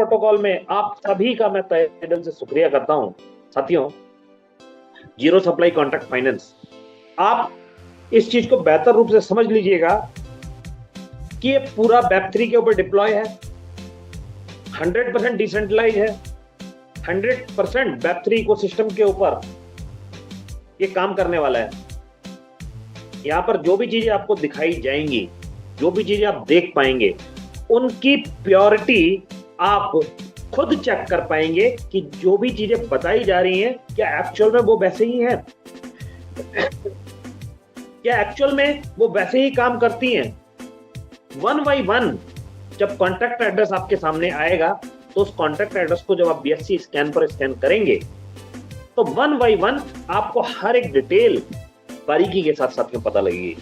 Protocol में आप सभी का मैं तहे दिल से शुक्रिया करता हूं। साथियों, जीरो सप्लाई कॉन्ट्रैक्ट फाइनेंस, आप इस चीज को बेहतर रूप से समझ लीजिएगा कि ये पूरा वेब3 के ऊपर डिप्लॉय है, 100% डिसेंट्रलाइज है, 100% वेब3 इकोसिस्टम के ऊपर ये काम करने वाला है। यहां पर जो भी चीजें आपको दिखाई जाएंगी, जो भी चीजें आप देख पाएंगे, उनकी प्योरिटी आप खुद चेक कर पाएंगे कि जो भी चीजें बताई जा रही हैं क्या एक्चुअल में वो वैसे ही है, क्या एक्चुअल में वो वैसे ही काम करती हैं। 1 by 1 जब कॉन्टैक्ट एड्रेस आपके सामने आएगा तो उस कॉन्टैक्ट एड्रेस को जब आप BSC स्कैन पर स्कैन करेंगे तो 1 by 1 आपको हर एक डिटेल बारीकी के साथ साथ में पता लगेगी।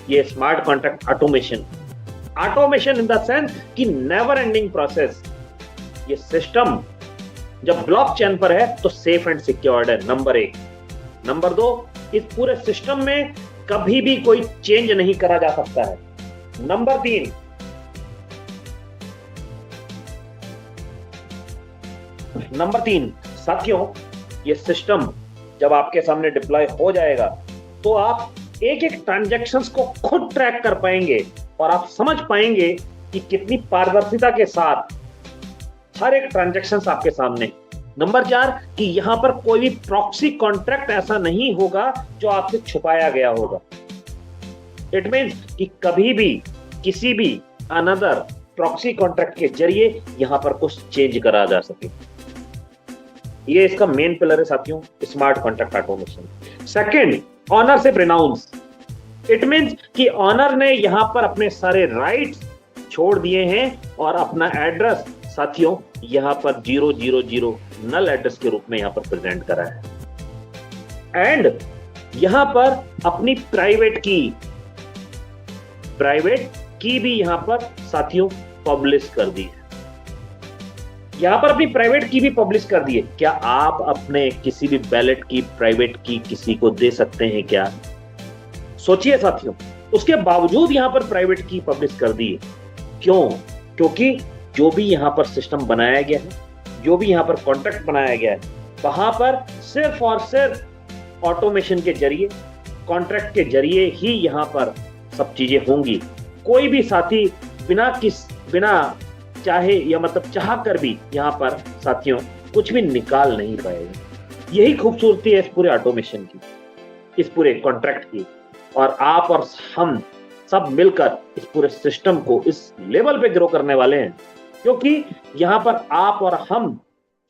ये smart contract automation in the sense कि नेवर एंडिंग प्रोसेस। ये सिस्टम जब ब्लॉकचेन पर है तो सेफ एंड सिक्योर्ड है, नंबर 1। नंबर 2, इस पूरे सिस्टम में कभी भी कोई चेंज नहीं करा जा सकता है। नंबर 3 साथियों, ये सिस्टम जब आपके सामने डिप्लॉय हो जाएगा तो आप एक एक ट्रांजैक्शंस को खुद ट्रैक कर पाएंगे और आप समझ पाएंगे कि कितनी पारदर्शिता के साथ हर एक ट्रांजैक्शंस आपके सामने। नंबर 4 कि यहां पर कोई भी प्रॉक्सी कॉन्ट्रैक्ट ऐसा नहीं होगा जो आपसे छुपाया गया होगा। इट मींस कि कभी भी किसी भी अनदर प्रॉक्सी कॉन्ट्रैक्ट के जरिए यहां पर कुछ चेंज करा जा सके। ये इसका मेन पिलर है साथियों, smart contract automation. Second, ownership renounce. It means कि ऑनर ने यहां पर अपने सारे राइट्स छोड़ दिए हैं और अपना एड्रेस साथियों यहां पर 000 नल एड्रेस के रूप में यहां पर प्रेजेंट करा है एंड यहां पर अपनी प्राइवेट की भी यहां पर साथियों पब्लिश कर दी है। यहां पर अपनी प्राइवेट की भी पब्लिश कर दी है। क्या आप अपने किसी भी बैलेट की प्राइवेट की किसी को दे सकते हैं क्या? सोचिए साथियों, उसके बावजूद यहां पर प्राइवेट की पब्लिश कर दी है। क्यों? क्योंकि जो भी यहां पर सिस्टम बनाया गया है, जो भी यहां पर कॉन्ट्रैक्ट बनाया गया है, वहां पर सिर्फ और सिर्फ ऑटोमेशन के जरिए, कॉन्ट्रैक्ट के जरिए ही यहां पर सब चीजें होंगी। कोई भी साथी बिना चाहे या मतलब चाह कर भी यहां पर साथियों कुछ भी निकाल नहीं पाएगा। यही खूबसूरती है इस पूरे ऑटोमेशन की, इस पूरे कॉन्ट्रैक्ट की। और आप और हम सब मिलकर इस पूरे सिस्टम को इस लेवल पे ग्रो करने वाले हैं, क्योंकि यहां पर आप और हम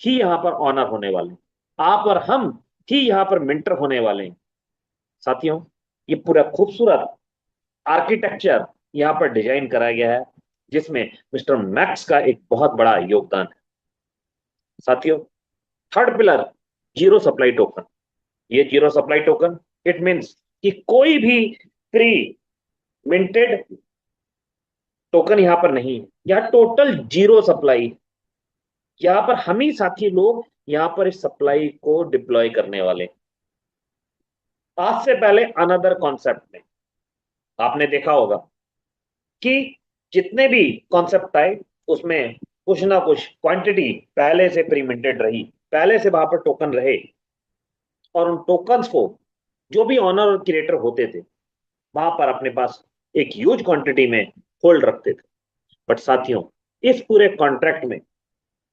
ही यहां पर ऑनर होने वाले हैं, आप और हम ही यहां पर मेंटर होने वाले हैं। साथियों, ये पूरा खूबसूरत आर्किटेक्चर यहां पर डिजाइन कराया गया है जिसमें मिस्टर मैक्स का एक बहुत बड़ा योगदान है। साथियों, third pillar, zero supply token. ये zero supply token it means कि कोई भी प्री मिंटेड टोकन यहां पर नहीं है, यहां टोटल जीरो सप्लाई। यहां पर हम ही साथी लोग यहां पर इस सप्लाई को डिप्लॉय करने वाले। आज से पहले अनदर कॉन्सेप्ट में आपने देखा होगा कि जितने भी कॉन्सेप्ट आए उसमें कुछ ना कुछ क्वांटिटी पहले से प्रीमिंटेड रही, पहले से वहां पर टोकन रहे और उन टोकन्स को जो भी ऑनर और क्रिएटर होते थे वहां पर अपने पास एक ह्यूज क्वांटिटी में होल्ड रखते थे। बट साथियों, इस पूरे कॉन्ट्रैक्ट में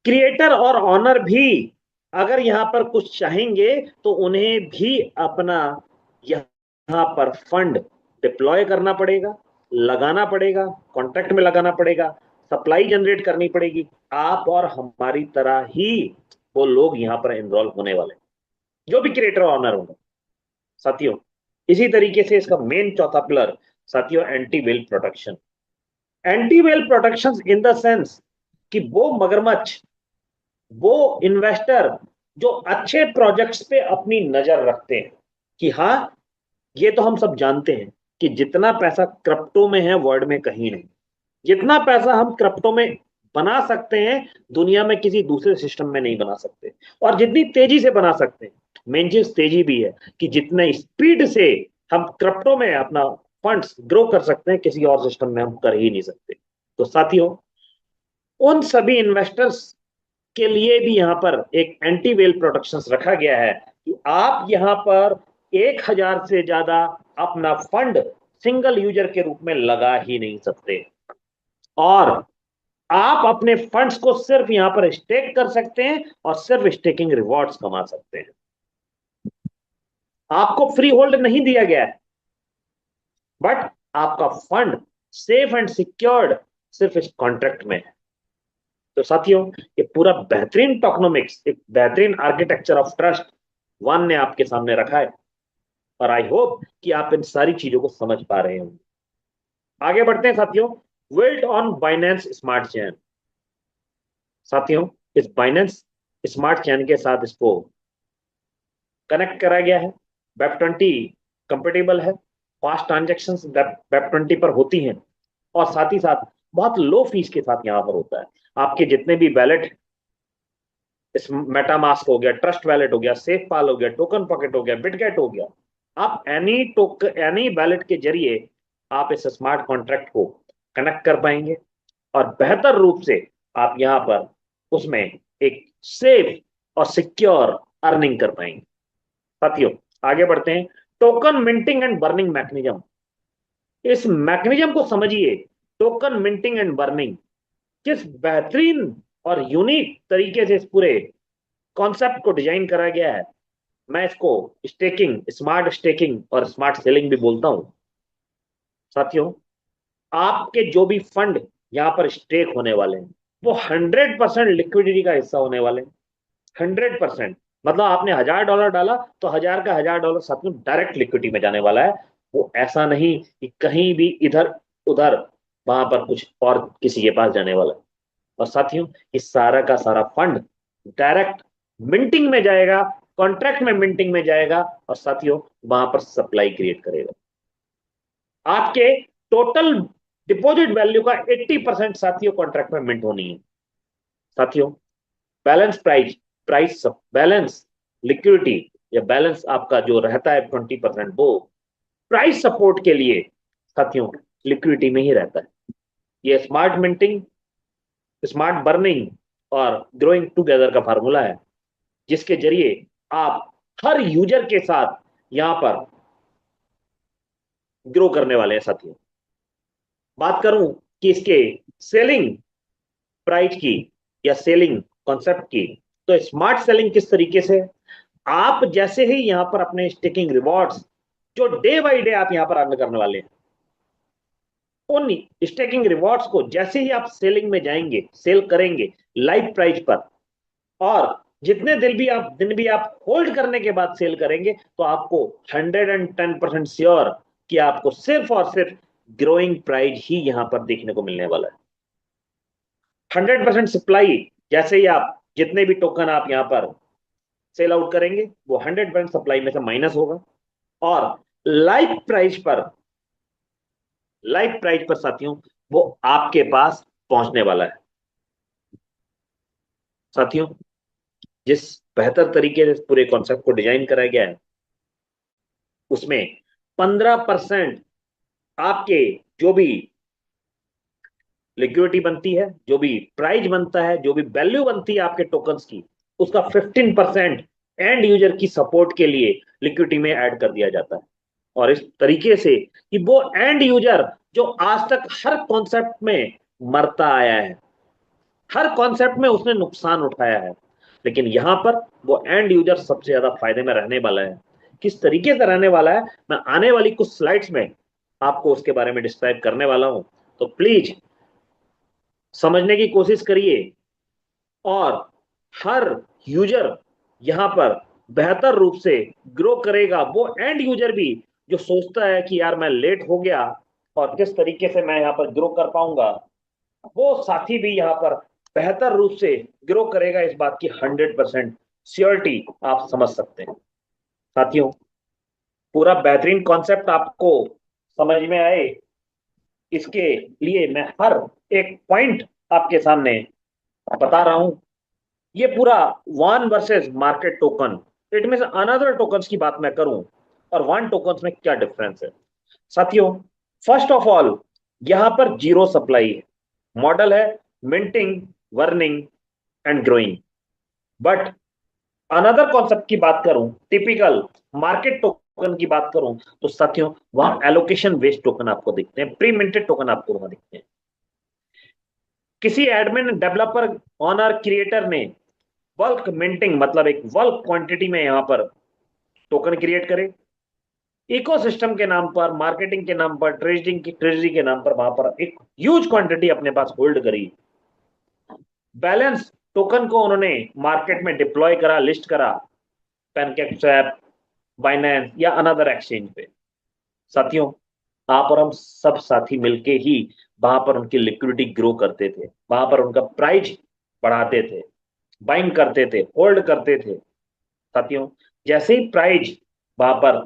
क्रिएटर और ऑनर भी अगर यहां पर कुछ चाहेंगे तो उन्हें भी अपना यहां पर फंड डिप्लॉय करना पड़ेगा, लगाना पड़ेगा, कॉन्ट्रैक्ट में लगाना पड़ेगा, सप्लाई जनरेट करनी पड़ेगी। आप और हमारी तरह ही वो लोग यहां पर एनरोल होने वाले, जो भी क्रिएटर ऑनर होंगे। साथियों, इसी तरीके से इसका मेन चौथा पिलर साथियों, anti well protection. Anti well protection in the sense कि वो मगरमच्छ, वो इन्वेस्टर जो अच्छे प्रोजेक्ट्स पे अपनी नजर रखते हैं कि हाँ, ये तो हम सब जानते हैं कि जितना पैसा क्रिप्टो में है वर्ल्ड में कहीं नहीं, जितना पैसा हम क्रिप्टो में बना सकते हैं दुनिया में किसी दूसरे सिस्टम में नहीं बना सकते, और जितनी तेजी से बना सकते हैं, मेन चीज तेजी भी है कि जितने स्पीड से हम क्रिप्टो में अपना फंड्स ग्रो कर सकते हैं किसी और सिस्टम में हम कर ही नहीं सकते। तो साथियों, उन सभी इन्वेस्टर्स के लिए भी यहां पर एक एंटी वेल प्रोटेक्शन रखा गया है कि आप यहां पर 1,000 से ज्यादा अपना फंड सिंगल यूजर के रूप में लगा ही नहीं सकते, और आप अपने फंड्स को सिर्फ यहां पर स्टेक कर सकते हैं और सिर्फ स्टेकिंग रिवॉर्ड्स कमा सकते हैं। आपको फ्री होल्ड नहीं दिया गया है, बट आपका फंड सेफ एंड सिक्योर्ड सिर्फ इस कॉन्ट्रैक्ट में है। तो साथियों, ये पूरा बेहतरीन टोकनोमिक्स, एक बेहतरीन आर्किटेक्चर ऑफ ट्रस्ट वन ने आपके सामने रखा है, और आई होप कि आप इन सारी चीजों को समझ पा रहे होंगे। आगे बढ़ते हैं साथियों। Build on Binance smart chain. साथियों, इस बाइनेंस स्मार्ट चेन के साथ इसको कनेक्ट करा गया है। वेब 20 कंपेटेबल है, फास्ट ट्रांजेक्शन वेब 20 पर होती हैं, और साथ ही साथ बहुत लो फीस के साथ यहां पर होता है। आपके जितने भी वैलेट, इस मेटामास्क हो गया, ट्रस्ट वैलेट हो गया, सेफ पाल हो गया, टोकन पॉकेट हो गया, बिटगेट हो गया, आप एनी वैलेट के जरिए आप इस स्मार्ट कॉन्ट्रैक्ट को कनेक्ट कर पाएंगे, और बेहतर रूप से आप यहां पर उसमें एक सेफ और सिक्योर अर्निंग कर पाएंगे। साथियों, आगे बढ़ते हैं। Token minting and burning mechanism. इस मैकेनिज्म को समझिए। टोकन मिंटिंग एंड बर्निंग किस बेहतरीन और यूनिक तरीके से इस पूरे कॉन्सेप्ट को डिजाइन करा गया है। मैं इसको स्टेकिंग, स्मार्ट स्टेकिंग और स्मार्ट सेलिंग भी बोलता हूं। साथियों, आपके जो भी फंड यहां पर स्टेक होने वाले हैं वो 100% लिक्विडिटी का हिस्सा होने वाले हैं। 100%, मतलब आपने $1,000 डाला तो 1,000 का $1,000 साथियों डायरेक्ट लिक्विडिटी में जाने वाला है। वो ऐसा नहीं कि कहीं भी इधर उधर वहां पर कुछ और किसी के पास जाने वाला है। और साथियों, इस सारा का सारा फंड डायरेक्ट मिंटिंग में जाएगा, कॉन्ट्रैक्ट में मिंटिंग में जाएगा, और साथियों वहां पर सप्लाई क्रिएट करेगा। आपके टोटल डिपॉजिट वैल्यू का 80% साथियों कॉन्ट्रैक्ट में मिंट होनी है। साथियों, balance price price balance liquidity या बैलेंस आपका जो रहता है 20%, वो प्राइस सपोर्ट के लिए साथियों लिक्विडिटी में ही रहता है। ये स्मार्ट मिंटिंग, स्मार्ट बर्निंग और ग्रोइंग टुगेदर का फार्मूला है, जिसके जरिए आप हर यूजर के साथ यहां पर ग्रो करने वाले हैं। साथियों, बात करूं कि इसके सेलिंग प्राइस की या सेलिंग कॉन्सेप्ट की, तो स्मार्ट सेलिंग किस तरीके से, आप जैसे ही यहां पर अपने स्टेकिंग रिवॉर्ड्स जो डे बाई डे आप यहां पर अर्न करने वाले हैं, उन स्टेकिंग रिवॉर्ड्स को जैसे ही आप सेलिंग में जाएंगे, सेल करेंगे लाइव प्राइस पर, और जितने दिन भी आप होल्ड करने के बाद सेल करेंगे, तो आपको 110% श्योर कि आपको सिर्फ और सिर्फ ग्रोइंग प्राइस ही यहां पर देखने को मिलने वाला है। 100% सप्लाई, जैसे ही आप जितने भी टोकन आप यहां पर सेल आउट करेंगे वो 100% सप्लाई में से माइनस होगा, और लाइव प्राइस पर लाइव प्राइस पर साथियों वो आपके पास पहुंचने वाला है। साथियों, जिस बेहतर तरीके से पूरे कॉन्सेप्ट को डिजाइन करा गया है, उसमें 15% आपके जो भी लिक्विडिटी बनती है, जो भी प्राइस बनता है, जो भी वैल्यू बनती है आपके टोकन्स की, उसका 15% एंड यूजर की सपोर्ट के लिए लिक्विडिटी में ऐड कर दिया जाता है। और इस तरीके से कि वो एंड यूजर जो आज तक हर कॉन्सेप्ट में मरता आया है, हर कॉन्सेप्ट में उसने नुकसान उठाया है, लेकिन यहां पर वो एंड यूजर सबसे ज्यादा फायदे में रहने वाला है। किस तरीके से रहने वाला है, मैं आने वाली कुछ स्लाइड्स में आपको उसके बारे में डिस्क्राइब करने वाला हूं। तो प्लीज समझने की कोशिश करिए, और हर यूजर यहां पर बेहतर रूप से ग्रो करेगा। वो एंड यूजर भी जो सोचता है कि यार मैं लेट हो गया और किस तरीके से मैं यहां पर ग्रो कर पाऊंगा, वो साथी भी यहां पर बेहतर रूप से ग्रो करेगा। इस बात की 100% श्योरिटी आप समझ सकते हैं। साथियों, पूरा बेहतरीन कॉन्सेप्ट आपको समझ में आए, इसके लिए मैं हर एक पॉइंट आपके सामने बता रहा हूं। ये पूरा one versus market token, it mean another tokens की बात मैं करूं, और वन टोकन्स में क्या डिफरेंस है। साथियों, फर्स्ट ऑफ ऑल यहां पर जीरो सप्लाई है, मॉडल है minting, burning and growing. But another concept की बात करूं, टिपिकल मार्केट टोकन की बात करूं, तो साथियों वहां एलोकेशन बेस्ड टोकन आपको दिखते हैं, प्री मिंटेड टोकन आपको वहां दिखते हैं। किसी एडमिन, डेवलपर, ऑनर, क्रिएटर ने बल्क मिंटिंग मतलब एक बल्क क्वांटिटी में यहां पर टोकन क्रिएट करे, इकोसिस्टम के नाम पर, मार्केटिंग के नाम पर, ट्रेजरी के नाम पर वहां पर एक ह्यूज क्वांटिटी अपने पास होल्ड करी, बैलेंस टोकन को उन्होंने मार्केट में डिप्लॉय करा, लिस्ट करा, पैनकेक स्वैप, बाइनेंस या अनदर एक्सचेंज पे। साथियों वहां पर हम सब साथी मिलके ही वहां पर उनकी लिक्विडिटी ग्रो करते थे, वहां पर उनका प्राइस बढ़ाते थे, बाइंग करते थे, होल्ड करते थे। साथियों जैसे ही प्राइस वहां पर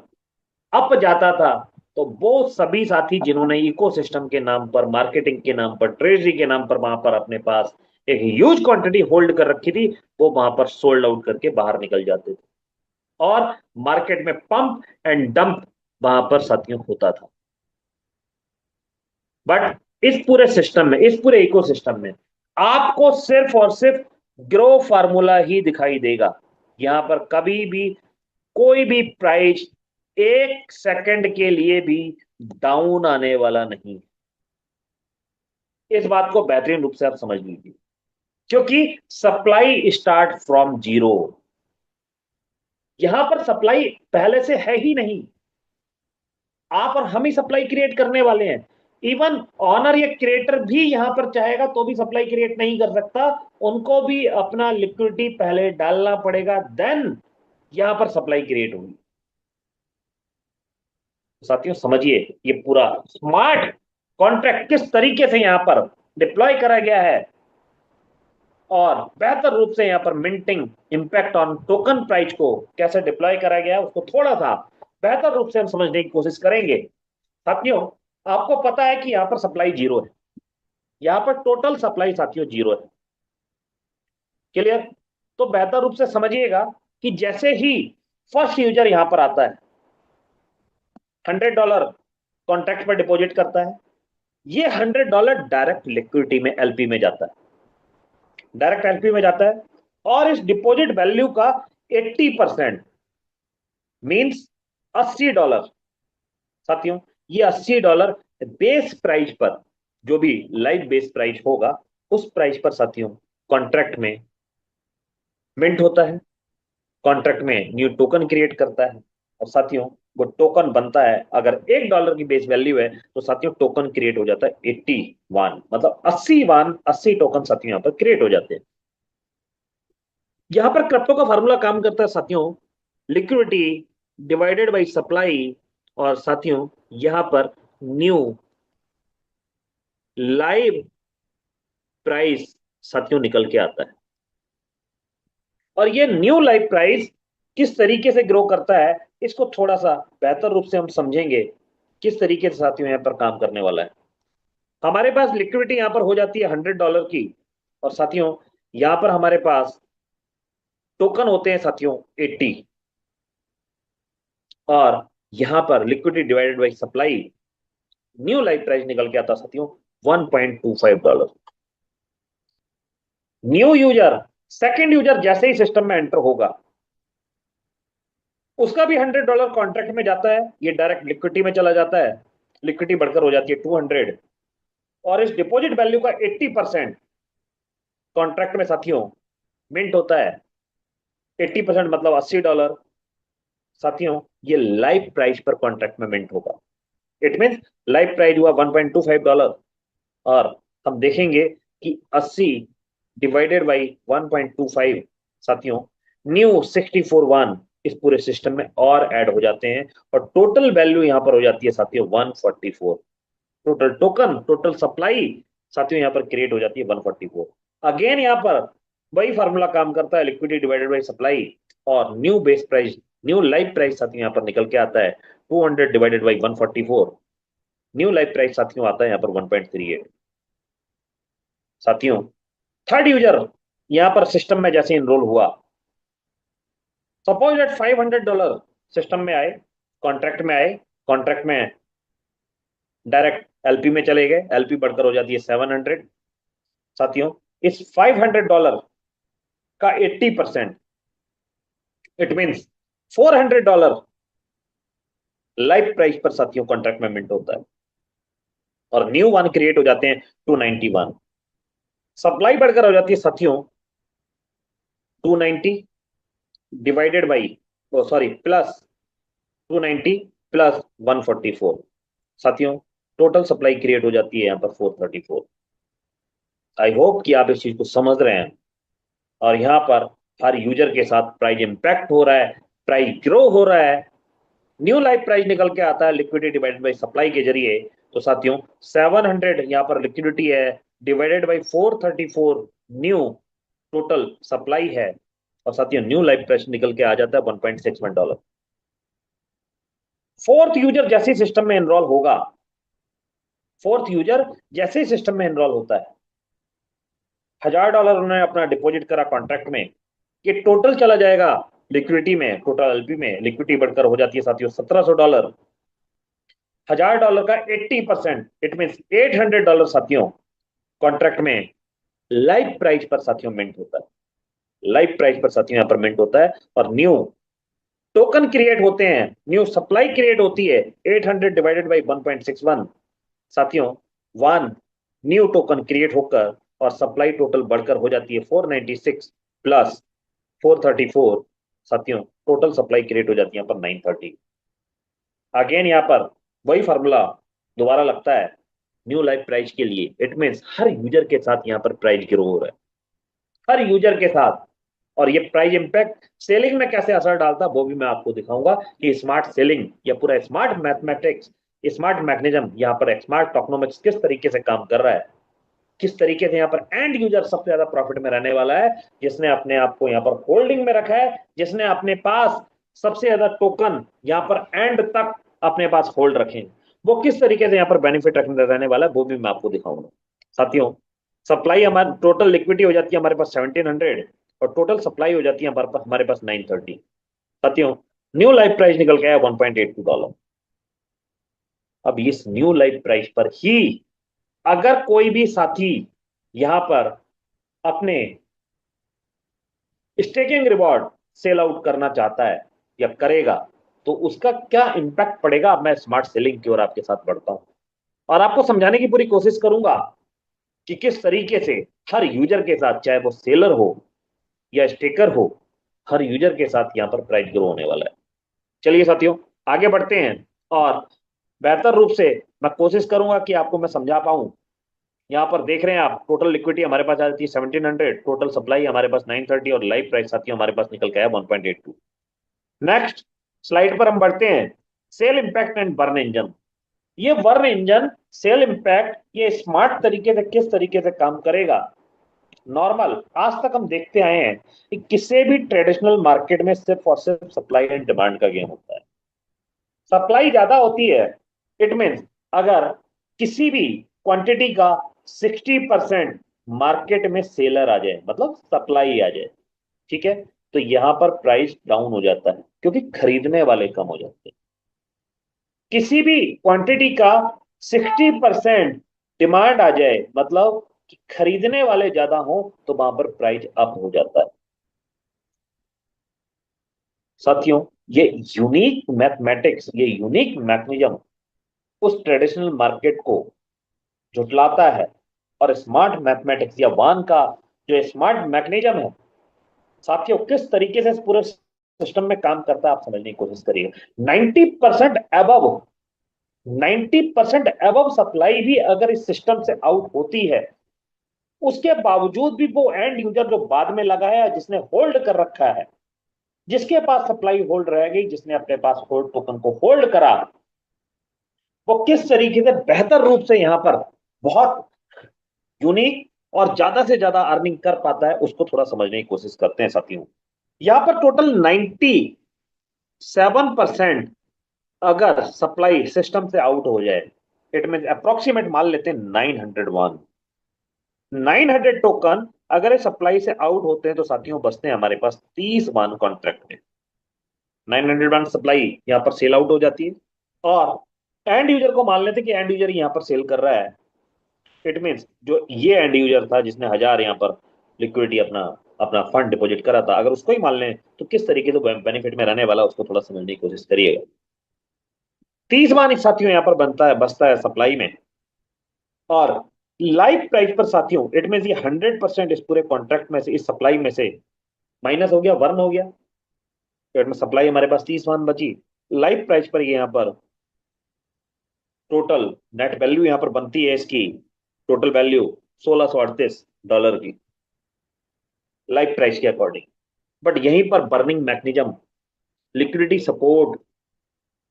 अप जाता था, तो वो सभी साथी जिन्होंने इकोसिस्टम के नाम पर, मार्केटिंग के नाम पर, ट्रेजरी के नाम पर वहां पर अपने पास एक ह्यूज क्वांटिटी होल्ड कर रखी थी, वो वहां पर सोल्ड आउट करके बाहर निकल जाते थे और मार्केट में पंप एंड डंप वहां पर साथियों होता था। बट इस पूरे सिस्टम में, इस पूरे इकोसिस्टम में आपको सिर्फ और सिर्फ ग्रो फार्मूला ही दिखाई देगा। यहां पर कभी भी कोई भी प्राइस एक सेकंड के लिए भी डाउन आने वाला नहीं। इस बात को बेहतरीन रूप से आप समझ लीजिए, क्योंकि सप्लाई स्टार्ट फ्रॉम जीरो। यहां पर सप्लाई पहले से है ही नहीं, आप और हम ही सप्लाई क्रिएट करने वाले हैं। इवन ऑनर या क्रिएटर भी यहां पर चाहेगा तो भी सप्लाई क्रिएट नहीं कर सकता, उनको भी अपना लिक्विडिटी पहले डालना पड़ेगा, देन यहां पर सप्लाई क्रिएट होगी। साथियों समझिए, ये पूरा स्मार्ट कॉन्ट्रैक्ट किस तरीके से यहां पर डिप्लॉय करा गया है और बेहतर रूप से यहां पर minting impact on token price को कैसे डिप्लॉय करा गया है, उसको थोड़ा सा बेहतर रूप से हम समझने की कोशिश करेंगे। साथियों आपको पता है कि यहां पर सप्लाई जीरो है, यहां पर टोटल सप्लाई साथियों जीरो है। क्लियर? तो बेहतर रूप से समझिएगा कि जैसे ही फर्स्ट यूजर यहां पर आता है, $100 कॉन्ट्रैक्ट पर डिपॉजिट करता है, ये $100 डायरेक्ट लिक्विडिटी में, एलपी में जाता है, डायरेक्ट एलपी में जाता है। और इस डिपॉजिट वैल्यू का 80% मींस $80। साथियों ये $80 बेस प्राइस पर, जो भी लाइव बेस प्राइस होगा उस प्राइस पर साथियों कॉन्ट्रैक्ट में मिंट होता है, कॉन्ट्रैक्ट में न्यू टोकन क्रिएट करता है। और साथियों वो टोकन बनता है, अगर $1 की बेस वैल्यू है तो साथियों टोकन क्रिएट हो जाता है 81, मतलब 80 टोकन साथियों यहां पर क्रिएट हो जाते हैं। यहां पर क्रिप्टो का फार्मूला काम करता है साथियों, लिक्विडिटी डिवाइडेड बाई सप्लाई, और साथियों यहां पर न्यू लाइव प्राइस साथियों निकल के आता है। और ये न्यू लाइव प्राइस किस तरीके से ग्रो करता है, इसको थोड़ा सा बेहतर रूप से हम समझेंगे किस तरीके से साथियों यहां पर काम करने वाला है। हमारे पास लिक्विडिटी यहां पर हो जाती है $100 की, और साथियों यहां पर हमारे पास टोकन होते हैं साथियों 80, और यहां पर liquidity divided by supply, new live price निकल के आता साथियों $1.25। न्यू यूजर, सेकेंड यूजर जैसे ही सिस्टम में एंटर होगा, उसका भी $100 कॉन्ट्रैक्ट में जाता है, ये डायरेक्ट लिक्विडिटी में चला जाता है, लिक्विडिटी बढ़कर हो जाती है 200। और इस डिपॉजिट वैल्यू का 80% कॉन्ट्रैक्ट में साथियों मिंट होता है, 80% मतलब $80। साथियों ये लाइव प्राइस पर कॉन्ट्रैक्ट में मिंट होगा, इट मीन लाइव प्राइस हुआ $1.25, और हम देखेंगे कि 80 डिवाइडेड बाई 1.25 साथियों न्यू 64 इस पूरे सिस्टम में और ऐड हो जाते हैं, और टोटल वैल्यू यहां पर हो जाती है साथियों 144। टोटल टोकन, टोटल सप्लाई साथियों यहां पर क्रिएट हो जाती है 144। अगेन यहां पर वही फार्मूला काम करता है, लिक्विडिटी डिवाइडेड बाई सप्लाई, और new base price, new live price साथियों यहां पर निकल के आता है 200 divided by 144। New live price साथियों आता है यहां पर 1.38। साथियों थर्ड यूजर यहां पर सिस्टम में जैसे इनरोल हुआ, सपोज दैट $500 सिस्टम में आए, कॉन्ट्रैक्ट में आए, कॉन्ट्रैक्ट में डायरेक्ट एलपी में चले गए, एलपी बढ़कर हो जाती है 700। साथियों इस $500 का 80%, इट मीन्स $400 लाइव प्राइस पर साथियों कॉन्ट्रैक्ट में मिंट होता है, और न्यू वन क्रिएट हो जाते हैं 291। सप्लाई बढ़कर हो जाती है साथियों 290 divided by, sorry, plus 290 plus 144। साथियों टोटल सप्लाई क्रिएट हो जाती है यहां पर 434। आई होप कि आप इस चीज को समझ रहे हैं। और यहां पर हर यूजर के साथ प्राइस इंपैक्ट हो रहा है, प्राइस ग्रो हो रहा है, न्यू लाइफ प्राइस निकल के आता है लिक्विडिटी डिवाइडेड बाई सप्लाई के जरिए। तो साथियों 700 यहाँ पर लिक्विडिटी है, divided by 434 new total supply है, और साथियों न्यू लाइफ प्राइस निकल के आ जाता है $1.61। फोर्थ यूजर जैसे सिस्टम में एनरोल होगा, फोर्थ यूजर जैसे सिस्टम में एनरोल होता है, $1000 उन्होंने अपना डिपॉजिट करा कॉन्ट्रैक्ट में, ये टोटल चला जाएगा लिक्विडिटी में, टोटल एलपी में लिक्विडिटी बढ़कर हो जाती है साथियों $1700। $1000 का 80%, इट मीन $800 साथियों कॉन्ट्रैक्ट में लाइव प्राइस पर साथियों मिंट होता है, लाइव प्राइस पर साथियों यहां पर मिंट होता है, और न्यू टोकन क्रिएट होते हैं, न्यू सप्लाई क्रिएट होती है 800 डिवाइडेड बाई 1.61। साथियों वन न्यू टोकन क्रिएट होकर और सप्लाई टोटल बढ़कर हो जाती है 496 प्लस 434। साथियों टोटल सप्लाई क्रिएट हो जाती है यहाँ पर 930। अगेन यहाँ पर वही फार्मूला दोबारा लगता है न्यू लाइफ प्राइस के लिए, इट मीन्स हर यूजर के साथ यहाँ पर प्राइस ग्रो हो रहा है, हर यूजर के साथ। और ये प्राइस इंपैक्ट सेलिंग में कैसे असर डालता है वो भी मैं आपको दिखाऊंगा कि स्मार्ट सेलिंग या पूरा स्मार्ट मैथमेटिक्स, स्मार्ट मैकेनिज्म, यहाँ पर स्मार्ट टोकनोमिक्स किस तरीके से काम कर रहा है, किस तरीके से यहाँ पर एंड यूजर सबसे ज्यादा प्रॉफिट में रहने वाला है, जिसने अपने आप को यहाँ पर होल्डिंग में रखा है, जिसने अपने पास सबसे ज्यादा टोकन यहाँ पर एंड तक अपने पास होल्ड रखे, वो किस तरीके से यहाँ पर बेनिफिट रखने रहने वाला है वो भी मैं आपको दिखाऊंगा। साथियों सप्लाई हमारी टोटल लिक्विडिटी हो जाती है हमारे पास 1700, और टोटल सप्लाई हो जाती है हमारे पास 930। साथियों न्यू लाइफ प्राइस निकल के आया $1.82। अब इस न्यू लाइफ प्राइस पर ही अगर कोई भी साथी यहां पर अपने स्टेकिंग रिवॉर्ड सेल आउट करना चाहता है या करेगा, तो उसका क्या इंपैक्ट पड़ेगा, अब मैं स्मार्ट सेलिंग की ओर आपके साथ बढ़ता हूं और आपको समझाने की पूरी कोशिश करूंगा कि किस तरीके से हर यूजर के साथ, चाहे वो सेलर हो या स्टेकर हो, हर यूजर के साथ यहां पर प्राइस ग्रो होने वाला है। चलिए साथियों आगे बढ़ते हैं और बेहतर रूप से मैं कोशिश करूंगा कि आपको मैं समझा पाऊं। यहाँ पर देख रहे हैं आप टोटल लिक्विडिटी हमारे पास आ जाती है 1700, टोटल सप्लाई हमारे पास 930, और लाइव प्राइस साथियों हमारे पास निकल के आया 1.82। नेक्स्ट स्लाइड पर हम बढ़ते हैं, sell impact and burn engine. ये बर्न इंजन, सेल इंपैक्ट, ये स्मार्ट तरीके से किस तरीके से काम करेगा। नॉर्मल आज तक हम देखते आए हैं कि किसी भी ट्रेडिशनल मार्केट में सिर्फ और सिर्फ सप्लाई एंड डिमांड का गेम होता है। सप्लाई ज्यादा होती है, इट मीन्स अगर किसी भी क्वांटिटी का 60% मार्केट में सेलर आ जाए, मतलब सप्लाई आ जाए, ठीक है, तो यहां पर प्राइस डाउन हो जाता है क्योंकि खरीदने वाले कम हो जाते हैं। किसी भी क्वांटिटी का 60% डिमांड आ जाए, मतलब कि खरीदने वाले ज्यादा हो, तो वहां पर प्राइस अप हो जाता है। साथियों ये यूनिक मैथमेटिक्स, ये यूनिक मैकेनिज्म उस ट्रेडिशनल मार्केट को झुटलाता है, और स्मार्ट मैथमेटिक्स या वान का जो स्मार्ट मैकेनिज्म है साथियों किस तरीके से इस पूरे सिस्टम में काम करता है आप समझने की कोशिश करिए। 90% अबव 90% अबव सप्लाई भी अगर इस सिस्टम से आउट होती है, उसके बावजूद भी वो एंड यूजर जो बाद में लगा है, जिसने होल्ड कर रखा है, जिसके पास सप्लाई होल्ड रह गई, जिसने अपने पास होल्ड टोकन को होल्ड करा, वो किस तरीके से बेहतर रूप से यहां पर बहुत यूनिक और ज्यादा से ज्यादा अर्निंग कर पाता है, उसको थोड़ा समझने की कोशिश करते हैं साथियों। यहां पर टोटल 97% अगर सप्लाई सिस्टम से आउट हो जाए, इट मीन अप्रोक्सीमेट मान लेते हैं 901, 900 टोकन अगर सप्लाई से आउट होते हैं तो साथियों बचते हैं हमारे पास 30 वन कॉन्ट्रैक्ट में। 900 वन सप्लाई यहां पर सेल आउट हो जाती है, और एंड यूजर को मान लेते हैं कि एंड यूजर यहां पर सेल कर रहा है, इट मीन्स जो ये एंड यूजर था जिसने 1000 यहाँ पर लिक्विडिटी अपना अपना फंड डिपॉजिट करा था, अगर उसको ही मान लें तो किस तरीके से बेनिफिट में रहने वाला, उसको थोड़ा समझने की कोशिश करिएगा। 30वां साथियों यहाँ पर बनता है बसता है सप्लाई में, और लाइफ प्राइस पर साथियों इट मीन ये 100% इस पूरे कॉन्ट्रैक्ट में से, इस सप्लाई में से माइनस हो गया, वर्न हो गया, तो इसमें सप्लाई हमारे पास 30 मान बची। लाइफ प्राइस पर ये यहाँ पर टोटल नेट वैल्यू यहाँ पर बनती है इसकी, टोटल वैल्यू $1638 की लाइफ प्राइस के अकॉर्डिंग। बट यहीं पर बर्निंग मैकेनिज्म, लिक्विडिटी सपोर्ट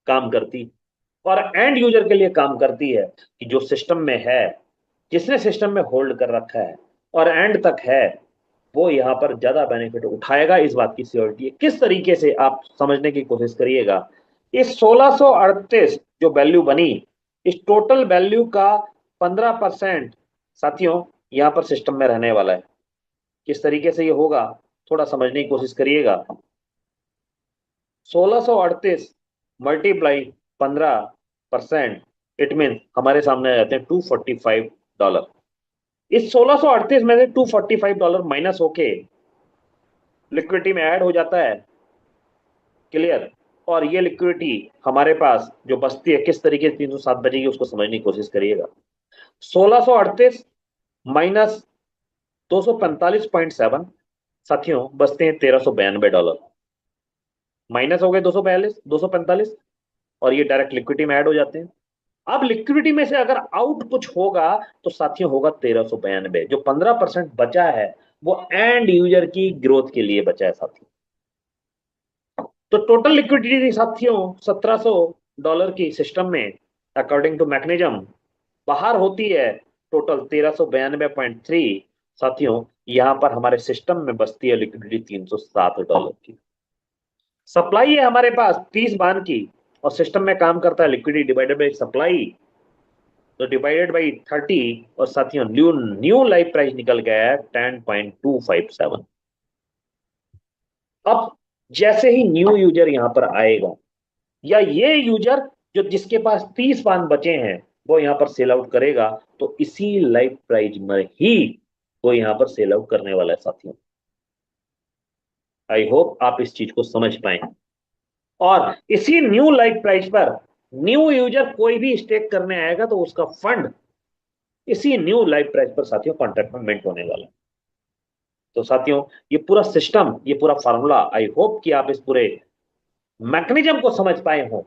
काम करती, और एंड यूजर के लिए काम करती है कि जो सिस्टम में है, जिसने सिस्टम में होल्ड कर रखा है और एंड तक है, वो यहां पर ज्यादा बेनिफिट उठाएगा, इस बात की श्योरिटी है। किस तरीके से आप समझने की कोशिश करिएगा, इस 1638 जो वैल्यू बनी, इस टोटल वैल्यू का 15% साथियों यहां पर सिस्टम में रहने वाला है। किस तरीके से ये होगा, थोड़ा समझने की कोशिश करिएगा। 1638 मल्टीप्लाई 15%, इट मीन हमारे सामने आ जाते हैं $245। इस 1638 में से $245 माइनस होके लिक्विडिटी में ऐड हो जाता है, क्लियर। और ये लिक्विडिटी हमारे पास जो बचती है, किस तरीके से 307 बचेगी उसको समझने की कोशिश करिएगा। 1638 माइनस 245.7 साथियों बचते हैं $1392, माइनस हो गए 245, और ये डायरेक्ट लिक्विडिटी में ऐड हो जाते हैं। अब लिक्विडिटी में से अगर आउट कुछ होगा तो साथियों होगा 1392, जो 15% बचा है वो एंड यूजर की ग्रोथ के लिए बचा है साथियों। तो टोटल लिक्विडिटी थी साथियों $1700 की सिस्टम में, अकॉर्डिंग टू मैकेनिज्म बाहर होती है टोटल 1392.3 साथियों। यहां पर हमारे सिस्टम में बचती है लिक्विडिटी $307 की। सप्लाई है हमारे पास 30 बार की, और सिस्टम में काम करता है लिक्विडिटी डिवाइडेड बाई सप्लाई, तो डिवाइडेड बाई 30, और साथियों न्यू न्यू लाइफ प्राइस निकल गया है 10.257। अब जैसे ही न्यू यूजर यहां पर आएगा, या ये यूजर जो जिसके पास 30 पान बचे हैं वो यहां पर सेल आउट करेगा, तो इसी लाइफ प्राइस में ही वो यहां पर सेल आउट करने वाला है साथियों। आई होप आप इस चीज को समझ पाए। और इसी न्यू लाइफ प्राइस पर न्यू यूजर कोई भी स्टेक करने आएगा तो उसका फंड इसी न्यू लाइफ प्राइस पर साथियों कॉन्ट्रैक्ट में मिंट होने वाला है। तो साथियों ये पूरा सिस्टम, ये पूरा फार्मूला, आई होप कि आप इस पूरे मैकेनिज्म को समझ पाए हो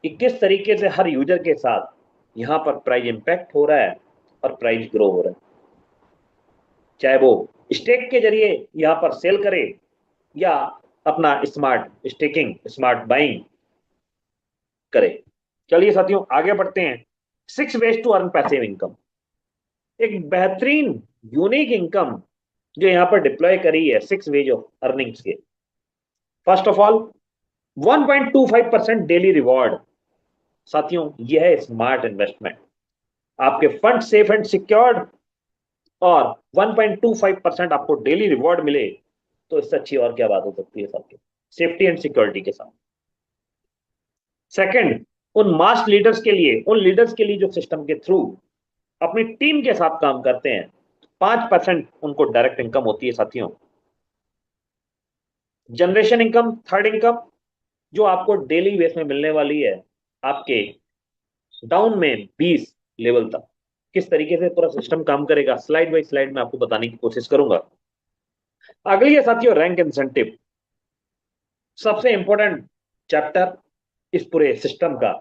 कि किस तरीके से हर यूजर के साथ यहां पर प्राइस इंपैक्ट हो रहा है और प्राइस ग्रो हो रहा है, चाहे वो स्टेक के जरिए यहां पर सेल करे या अपना स्मार्ट स्टेकिंग, स्मार्ट बाइंग करे। चलिए साथियों आगे बढ़ते हैं। 6 ways to earn passive income, एक बेहतरीन यूनिक इनकम जो यहां पर डिप्लॉय करी है 6 वेज ऑफ अर्निंग्स के। First of all 1.25% daily reward साथियों, यह है स्मार्ट इन्वेस्टमेंट। आपके फंड सेफ एंड सिक्योर्ड, और 1.25% आपको डेली रिवॉर्ड मिले, तो इससे अच्छी और क्या बात हो सकती है साथियों, सेफ्टी एंड सिक्योरिटी के साथ। सेकंड, उन मास लीडर्स के लिए, उन लीडर्स के लिए जो सिस्टम के थ्रू अपनी टीम के साथ काम करते हैं, 5% उनको डायरेक्ट इनकम होती है साथियों। जनरेशन इनकम, थर्ड इनकम जो आपको डेली बेस में मिलने वाली है, आपके डाउन में 20 लेवल तक। किस तरीके से पूरा सिस्टम काम करेगा स्लाइड बाय स्लाइड में आपको बताने की कोशिश करूंगा। अगली है साथियों रैंक इंसेंटिव, सबसे इंपॉर्टेंट चैप्टर इस पूरे सिस्टम का,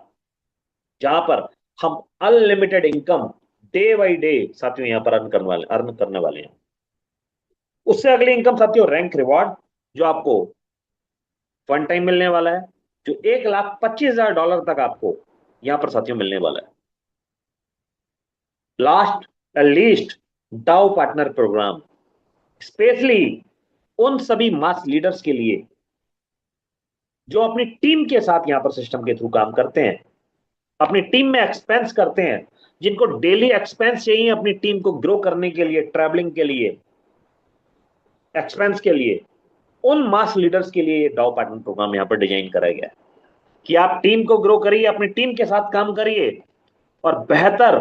जहां पर हम unlimited income day by day साथियों यहां पर अर्न करने वाले हैं। उससे अगली इनकम साथियों रैंक रिवॉर्ड, जो आपको वन टाइम मिलने वाला है, जो $1,25,000 तक आपको यहां पर साथियों मिलने वाला है। लास्ट एंड लीस्ट, डाउ पार्टनर प्रोग्राम, स्पेशली उन सभी मास लीडर्स के लिए जो अपनी टीम के साथ यहां पर सिस्टम के थ्रू काम करते हैं, अपनी टीम में एक्सपेंस करते हैं, जिनको डेली एक्सपेंस चाहिए अपनी टीम को ग्रो करने के लिए, ट्रैवलिंग के लिए, एक्सपेंस के लिए। उन मास लीडर्स के लिए डाउ पार्टनर प्रोग्राम यहां पर डिजाइन कराया गया है कि आप टीम को ग्रो करिए, अपनी टीम के साथ काम करिए, और बेहतर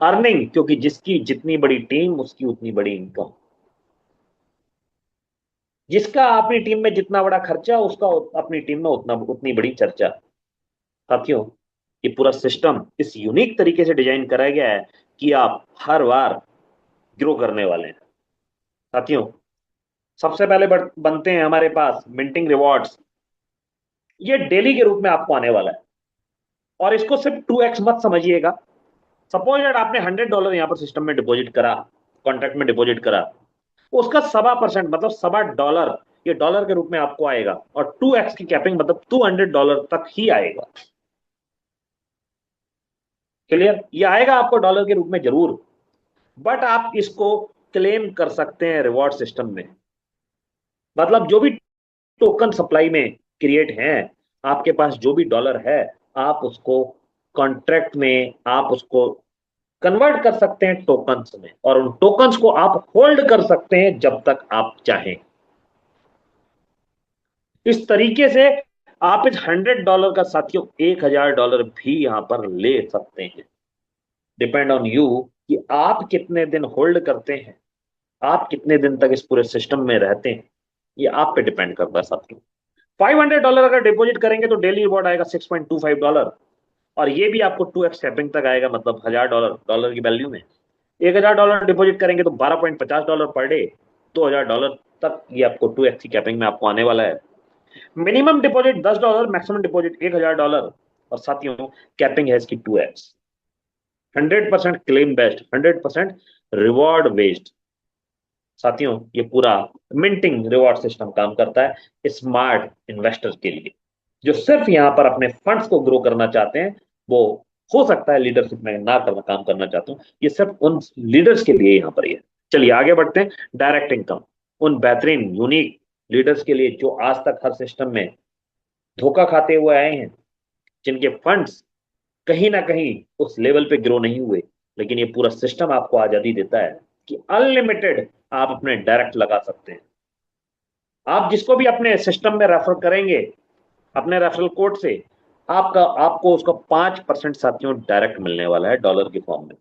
अर्निंग, क्योंकि जिसकी जितनी बड़ी टीम उसकी उतनी बड़ी इनकम। जिसका अपनी टीम में जितना बड़ा खर्चा, उसका अपनी टीम में उतनी बड़ी चर्चा। साथियों, ये पूरा सिस्टम इस यूनिक तरीके से डिजाइन करा गया है कि आप हर बार ग्रो करने वाले हैं। साथियों, सबसे पहले बनते हैं हमारे पास मिंटिंग रिवॉर्ड्स। ये डेली के रूप में आपको आने वाला है, और इसको सिर्फ 2x मत समझिएगा। सपोज दैट आपने $100 यहां पर सिस्टम में डिपॉजिट करा, कॉन्ट्रैक्ट में डिपॉजिट करा, उसका 1.25% मतलब $1.25 ये डॉलर के रूप में आपको आएगा, और 2x की कैपिंग मतलब $200 तक ही आएगा। क्लियर? ये आएगा आपको डॉलर के रूप में जरूर, बट आप इसको क्लेम कर सकते हैं रिवॉर्ड सिस्टम में। मतलब जो भी टोकन सप्लाई में क्रिएट हैं, आपके पास जो भी डॉलर है, आप उसको कॉन्ट्रैक्ट में आप उसको कन्वर्ट कर सकते हैं टोकन्स में, और उन टोकन्स को आप होल्ड कर सकते हैं जब तक आप चाहें। इस तरीके से आप इस $100 का साथियों $1,000 भी यहां पर ले सकते हैं। डिपेंड ऑन यू कि आप कितने दिन होल्ड करते हैं, आप कितने दिन तक इस पूरे सिस्टम में रहते हैं, ये आप पे डिपेंड करता है साथियों। $500 अगर डिपॉजिट करेंगे तो डेली रिवॉर्ड आएगा $6.25, और ये भी आपको 2x कैपिंग तक आएगा, मतलब $1,000 डॉलर की वैल्यू में। $1,000 डिपॉजिट करेंगे तो $12.50 पर डे, $2,000 तक ये आपको 2x की कैपिंग में आपको आने वाला है। मिनिमम डिपॉजिट $10, मैक्सिमम डिपॉजिट $1,000, और साथियों कैपिंग है इसकी 2x। 100% claim based, 100% reward based. साथियों, ये पूरा मिंटिंग रिवॉर्ड सिस्टम काम करता है स्मार्ट इन्वेस्टर्स के लिए, जो सिर्फ यहां पर अपने फंड्स को ग्रो करना चाहते हैं। वो हो सकता है लीडरशिप में ना करना काम करना चाहते हो, ये सिर्फ उन लीडर्स के लिए यहां पर है। चलिए आगे बढ़ते हैं। डायरेक्ट इनकम उन बेहतरीन यूनिक लीडर्स के लिए जो आज तक हर सिस्टम में धोखा खाते हुए आए हैं, जिनके फंड्स कहीं ना कहीं उस लेवल पे ग्रो नहीं हुए, लेकिन ये पूरा सिस्टम आपको आजादी देता है कि अनलिमिटेड आप अपने डायरेक्ट लगा सकते हैं। आप जिसको भी अपने सिस्टम में रेफर करेंगे अपने रेफरल कोड से, आपको उसका 5% साथियों डायरेक्ट मिलने वाला है डॉलर के फॉर्म में।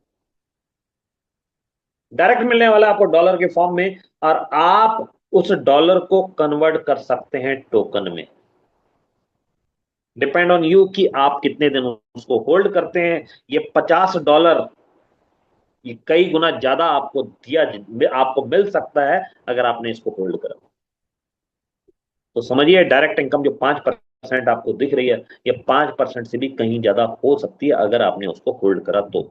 डायरेक्ट मिलने वाला है आपको डॉलर के फॉर्म में, और आप उस डॉलर को कन्वर्ट कर सकते हैं टोकन में। डिपेंड ऑन यू कि आप कितने दिन उसको होल्ड करते हैं। ये $50 ये कई गुना ज्यादा आपको मिल सकता है अगर आपने इसको होल्ड करा। तो समझिए, डायरेक्ट इनकम जो 5% आपको दिख रही है, ये 5% से भी कहीं ज्यादा हो सकती है अगर आपने उसको होल्ड करा तो।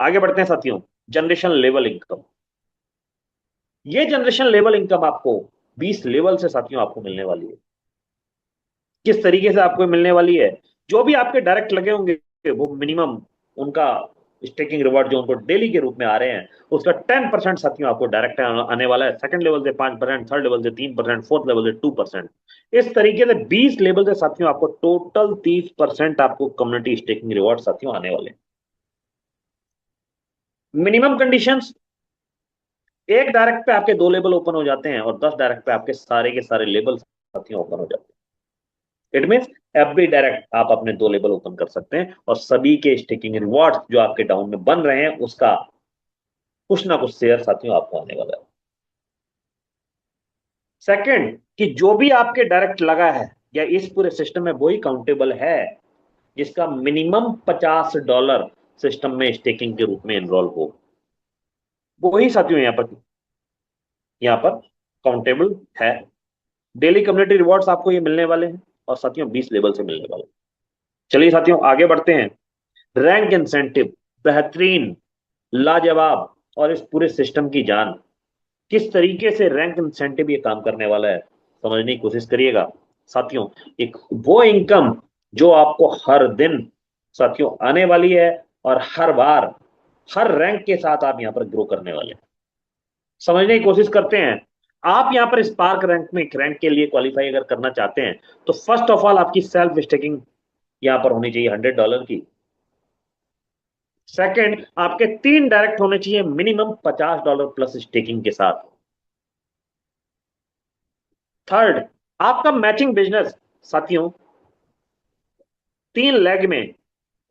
आगे बढ़ते हैं साथियों। Generation level income. ये जनरेशन लेवल इनकम आपको 20 लेवल से साथियों आपको मिलने वाली है। किस तरीके से आपको मिलने वाली है? जो भी आपके डायरेक्ट लगे होंगे, वो मिनिमम उनका स्टेकिंग रिवॉर्ड जो उनको डेली के रूप में आ रहे हैं, उसका 10% साथियों आपको डायरेक्ट आने वाला है। सेकंड लेवल से 5%, थर्ड लेवल से 3%, फोर्थ लेवल से 2%। इस तरीके से 20 लेवल से साथियों आपको टोटल 30% आपको कम्युनिटी स्टेकिंग रिवॉर्ड साथियों आने वाले हैं। मिनिमम कंडीशंस, एक डायरेक्ट पे आपके 2 लेवल ओपन हो जाते हैं, और 10 डायरेक्ट पे आपके सारे के सारे लेवल साथियों ओपन हो जाते हैं। इट मीन्स एवरी डायरेक्ट आप अपने 2 लेवल ओपन कर सकते हैं, और सभी के स्टेकिंग रिवॉर्ड जो आपके डाउन में बन रहे हैं, उसका कुछ ना कुछ शेयर साथियों आपको आने वाला है। सेकंड, कि जो भी आपके डायरेक्ट लगा है या इस पूरे सिस्टम में वही काउंटेबल है जिसका मिनिमम $50 सिस्टम में स्टेकिंग के रूप में इनरोल हो, वही साथियों यहां पर काउंटेबल है। डेली कम्युनिटी रिवॉर्ड्स आपको ये मिलने वाले हैं, और साथियों 20 लेवल से मिलने वाले हैं। चलिए साथियों आगे बढ़ते हैं। रैंक इंसेंटिव, बेहतरीन, लाजवाब, और इस पूरे सिस्टम की जान। किस तरीके से रैंक इंसेंटिव ये काम करने वाला है, समझने की कोशिश करिएगा साथियों। एक वो इनकम जो आपको हर दिन साथियों आने वाली है, और हर बार हर रैंक के साथ आप यहां पर ग्रो करने वाले हैं। समझने की कोशिश करते हैं। आप यहां पर स्पार्क रैंक में रैंक के लिए क्वालिफाई अगर करना चाहते हैं, तो फर्स्ट ऑफ ऑल आपकी सेल्फ स्टेकिंग यहां पर होनी चाहिए $100 की। सेकंड, आपके 3 डायरेक्ट होने चाहिए मिनिमम $50 प्लस स्टेकिंग के साथ। थर्ड, आपका मैचिंग बिजनेस साथियों 3 लेग में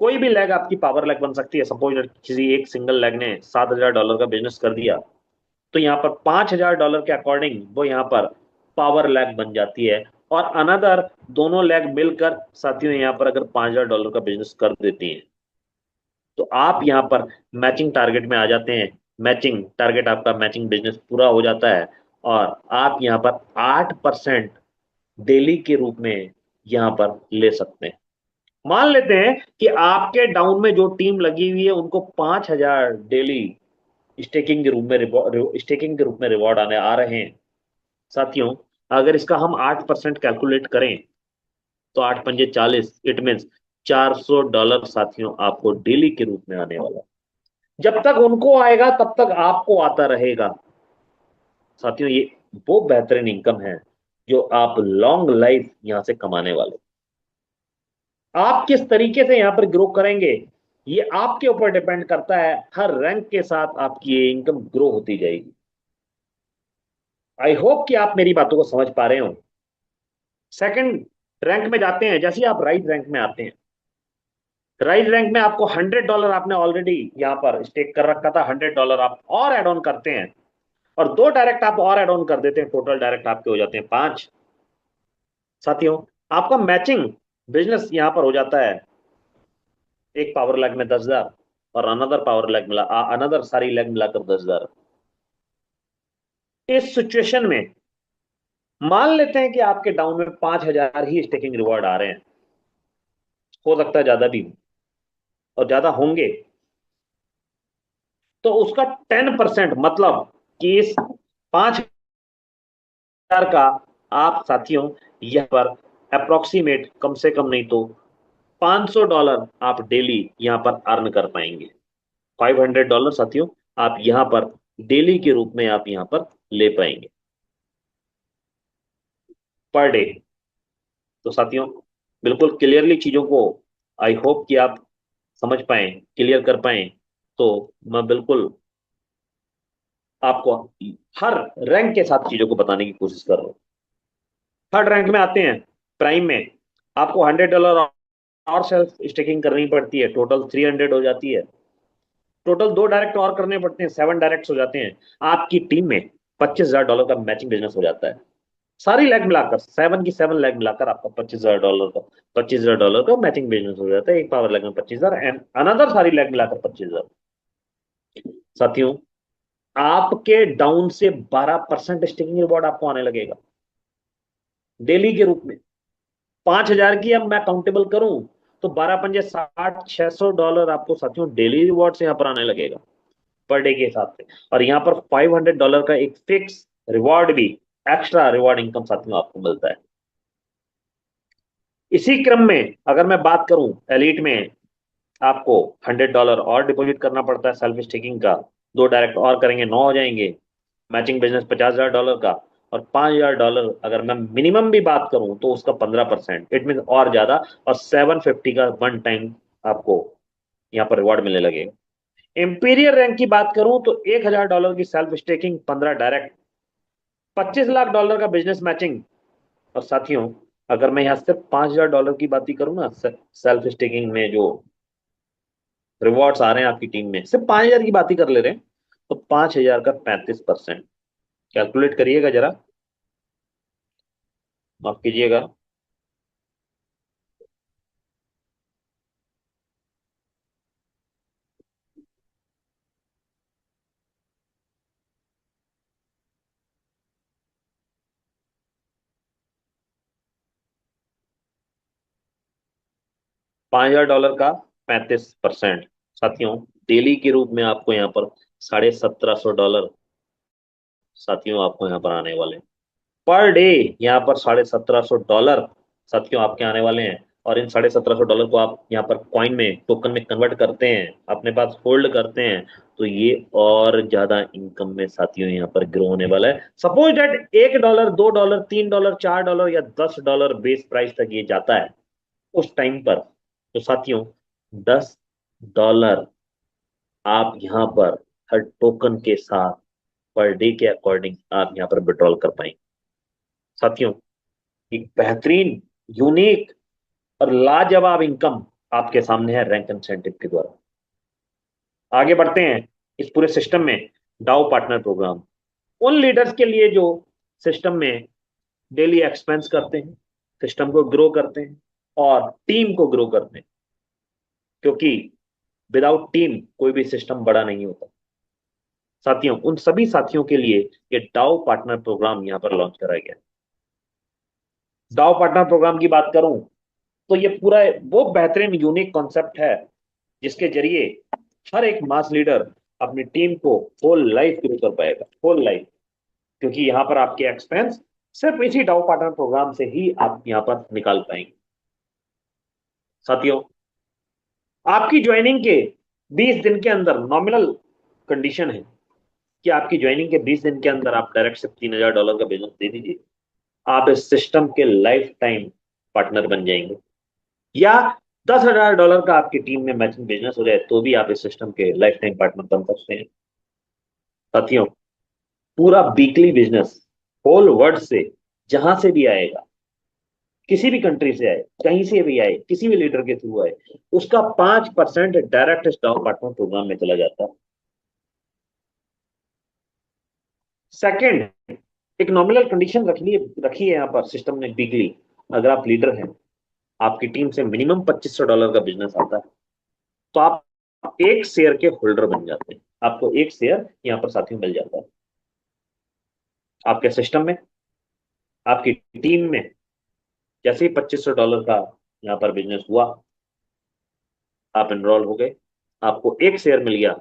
कोई भी लेग आपकी पावर लेग बन सकती है। सपोज किसी एक सिंगल लेग ने $7,000 का बिजनेस कर दिया, तो यहाँ पर $5,000 के अकॉर्डिंग वो यहाँ पर पावर लैग बन जाती है, और अनदर दोनों लैग मिलकर साथियों यहां पर अगर $5,000 का बिजनेस कर देती हैं, तो आप यहां पर मैचिंग टारगेट में आ जाते हैं। मैचिंग टारगेट आपका, मैचिंग बिजनेस पूरा हो जाता है, और आप यहां पर 8% डेली के रूप में यहां पर ले सकते हैं। मान लेते हैं कि आपके डाउन में जो टीम लगी हुई है उनको 5,000 डेली स्टेकिंग के रूप में रिवॉर्ड आने आ रहे हैं साथियों। अगर इसका हम 8% कैलकुलेट करें, तो 8 पंजे 40, इट मीन $400 साथियों आपको डेली के रूप में आने वाला है। जब तक उनको आएगा तब तक आपको आता रहेगा साथियों। ये वो बेहतरीन इनकम है जो आप लॉन्ग लाइफ यहां से कमाने वाले। आप किस तरीके से यहां पर ग्रो करेंगे, ये आपके ऊपर डिपेंड करता है। हर रैंक के साथ आपकी ये इनकम ग्रो होती जाएगी। आई होप कि आप मेरी बातों को समझ पा रहे हो। सेकंड रैंक में जाते हैं। जैसे ही आप राइट रैंक में आते हैं, राइट रैंक में आपको $100 आपने ऑलरेडी यहां पर स्टेक कर रखा था, $100 आप और एड ऑन करते हैं, और 2 डायरेक्ट आप और एड ऑन कर देते हैं, टोटल डायरेक्ट आपके हो जाते हैं 5 साथियों। आपका मैचिंग बिजनेस यहां पर हो जाता है। एक पावर लैग में 10,000, और अनदर पावर लैग मिला, अनदर सारी लैग मिलाकर 10,000। इस सिचुएशन में मान लेते हैं कि आपके डाउन में 5,000 ही स्टेकिंग रिवॉर्ड आ रहे हैं, हो सकता है ज्यादा भी हो, और ज्यादा होंगे, तो उसका 10% मतलब कि इस 5,000 का आप साथियों यहां पर अप्रोक्सीमेट कम से कम नहीं तो $500 आप डेली यहां पर अर्न कर पाएंगे। $500 साथियों आप यहां पर डेली के रूप में आप यहां पर ले पाएंगे पर डे। तो साथियों बिल्कुल क्लियरली चीजों को आई होप कि आप समझ पाए, क्लियर कर पाए। तो मैं बिल्कुल आपको हर रैंक के साथ चीजों को बताने की कोशिश कर रहा हूं। थर्ड रैंक में आते हैं, प्राइम में। आपको $100 और सेल्फ स्टेकिंग करनी पड़ती है, टोटल 300 हो जाती है। टोटल 2 डायरेक्ट और करने पड़ते हैं, 7 डायरेक्ट हो जाते हैं। आपकी टीम में $25,000 का मैचिंग बिजनेस हो जाता है। सारी लैग मिलाकर, 7 की 7 लैग मिलाकर आपका $25,000 का मैचिंग बिजनेस हो जाता है। एक पावर लैग में 25,000 एंड अनदर सारी लैग मिलाकर 25,000 साथियों। आपके डाउन से 12% स्टेकिंग रिवॉर्ड आपको आने लगेगा डेली के रूप में। 5,000 की अब मैं काउंटेबल करूं तो 12 पंजे 60, $600 आपको साथियों डेली रिवॉर्ड से यहां पर आने लगेगा पर डे के हिसाब से। और यहां पर $500 का एक फिक्स रिवॉर्ड भी, एक्स्ट्रा रिवॉर्ड इनकम साथियों आपको मिलता है। इसी क्रम में अगर मैं बात करूं एलिट में, आपको $100 और डिपॉजिट करना पड़ता है सेल्फ स्टेकिंग का। 2 डायरेक्ट और करेंगे, 9 हो जाएंगे। मैचिंग बिजनेस $50,000 का, और $5,000 अगर मैं मिनिमम भी बात करूं तो उसका 15%, इट मीन और ज्यादा। और 750 का वन टाइम आपको यहाँ पर रिवॉर्ड मिलने लगेगा। इंपीरियर रैंक की बात करूं तो $1,000 की सेल्फ स्टेकिंग, 15 डायरेक्ट, $25 लाख का बिजनेस मैचिंग। और साथियों अगर मैं यहाँ सिर्फ $5,000 की बात ही करूँ ना, सेल्फ स्टेकिंग में जो रिवॉर्ड्स आ रहे हैं आपकी टीम में, सिर्फ 5,000 की बात ही कर ले रहे हैं, तो 5,000 का 35%, कैलकुलेट करिएगा जरा, माफ कीजिएगा। $5,000 का 35% साथियों डेली के रूप में आपको यहाँ पर $1,750 साथियों आपको यहाँ पर आने वाले हैं पर डे। यहाँ पर $1,750 साथियों आपके आने वाले हैं। और इन $1,750 को आप यहाँ पर कॉइन में, टोकन में कन्वर्ट करते हैं, अपने पास होल्ड करते हैं, तो ये और ज्यादा इनकम में साथियों यहाँ पर ग्रो होने वाला है। सपोज डेट $1, $2, $3, $4 या $10 बेस प्राइस तक ये जाता है उस टाइम पर, तो साथियों $10 आप यहाँ पर हर टोकन के साथ पर डे के अकॉर्डिंग आप यहाँ पर विड्रॉल कर पाएंगे साथियों। एक बेहतरीन, यूनिक और लाजवाब इनकम आपके सामने है रैंक इंसेंटिव के द्वारा। आगे बढ़ते हैं इस पूरे सिस्टम में। डाउ पार्टनर प्रोग्राम उन लीडर्स के लिए जो सिस्टम में डेली एक्सपेंस करते हैं, सिस्टम को ग्रो करते हैं और टीम को ग्रो करते हैं, क्योंकि विदाउट टीम कोई भी सिस्टम बड़ा नहीं होता। साथियों, उन सभी साथियों के लिए ये डाउ पार्टनर प्रोग्राम यहां पर लॉन्च कराया गया। डाउ पार्टनर प्रोग्राम की बात करूं तो ये पूरा वो बेहतरीन यूनिक कॉन्सेप्ट है जिसके जरिए हर एक मास लीडर अपनी टीम को होल लाइफ ग्रो कर पाएगा, होल लाइफ। क्योंकि यहाँ पर आपके एक्सपेंस सिर्फ इसी डाउ पार्टनर प्रोग्राम से ही आप यहाँ पर निकाल पाएंगे। साथियों, आपकी ज्वाइनिंग के 20 दिन के अंदर नॉमिनल कंडीशन है कि आपकी ज्वाइनिंग के 20 दिन के अंदर आप डायरेक्ट सिर्फ $3,000 का बिजनेस दे दीजिए, आप इस सिस्टम के लाइफ टाइम पार्टनर बन जाएंगे। या $10,000 का आपकी टीम में मैचिंग बिजनेस हो जाए तो भी आप इस सिस्टम के लाइफ टाइम पार्टनर बन सकते हैं। साथियों, पूरा वीकली बिजनेस होल वर्ल्ड से जहां से भी आएगा, किसी भी कंट्री से आए, कहीं से भी आए, किसी भी लीडर के थ्रू आए, उसका 5% डायरेक्ट स्टॉक पार्टनर प्रोग्राम में चला जाता है। सेकंड, एक नॉमिनल कंडीशन रखी है यहाँ पर सिस्टम ने वीकली। अगर आप लीडर हैं, आपकी टीम से मिनिमम $2,500 का बिजनेस आता है, तो आप एक शेयर के होल्डर बन जाते हैं। आपको एक शेयर यहाँ पर साथियों मिल जाता है। आपके सिस्टम में, आपकी टीम में जैसे ही $2,500 का यहाँ पर बिजनेस हुआ, आप एनरोल हो गए, आपको एक शेयर मिल गया,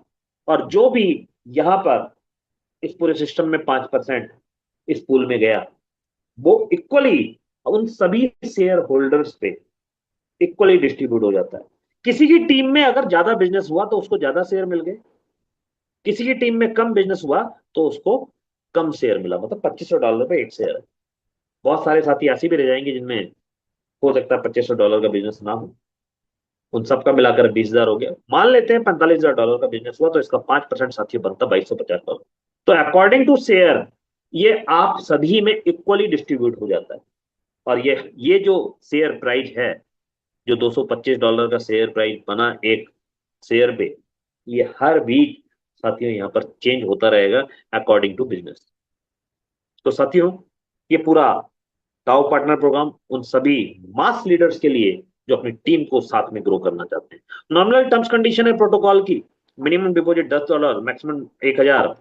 और जो भी यहाँ पर इस पूरे सिस्टम में 5% इस पूल में गया, वो इक्वली उन सभी शेयर होल्डर्स पे इक्वली डिस्ट्रीब्यूट हो जाता है। किसी की टीम में अगर ज्यादा बिजनेस हुआ तो उसको ज्यादा शेयर मिल गए, किसी की टीम में कम बिजनेस हुआ तो उसको कम शेयर मिला, मतलब $2,500 पे एक शेयर है। बहुत सारे साथी ऐसे भी रह जाएंगे जिनमें हो सकता है $2,500 का बिजनेस ना हो, उन सबका मिलाकर 20,000 हो गया। मान लेते हैं $45,000 का बिजनेस हुआ, तो इसका 5% साथियों बनता $2,250। तो अकॉर्डिंग टू शेयर ये आप सभी में इक्वली डिस्ट्रीब्यूट हो जाता है। और ये जो शेयर प्राइस है, जो $225 का शेयर प्राइस बना एक शेयर पे, ये हर वीक साथियों यहाँ पर चेंज होता रहेगा अकॉर्डिंग टू बिजनेस। तो साथियों, ये पूरा टाउ पार्टनर प्रोग्राम उन सभी मास लीडर्स के लिए जो अपनी टीम को साथ में ग्रो करना चाहते हैं। नॉमिनल टर्म्स कंडीशन है प्रोटोकॉल की, minimum deposit $10, maximum 1,000,